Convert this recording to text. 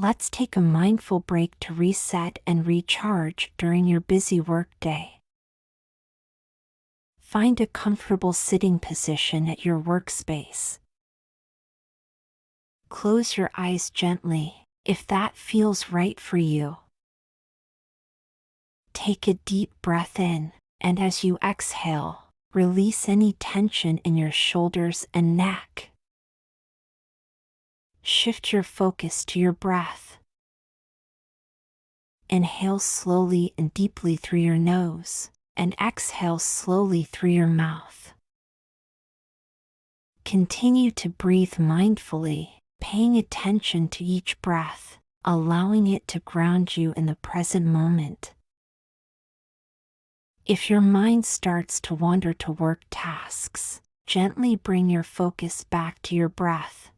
Let's take a mindful break to reset and recharge during your busy workday. Find a comfortable sitting position at your workspace. Close your eyes gently, if that feels right for you. Take a deep breath in, and as you exhale, release any tension in your shoulders and neck. Shift your focus to your breath. Inhale slowly and deeply through your nose, and exhale slowly through your mouth. Continue to breathe mindfully, paying attention to each breath, allowing it to ground you in the present moment. If your mind starts to wander to work tasks, gently bring your focus back to your breath.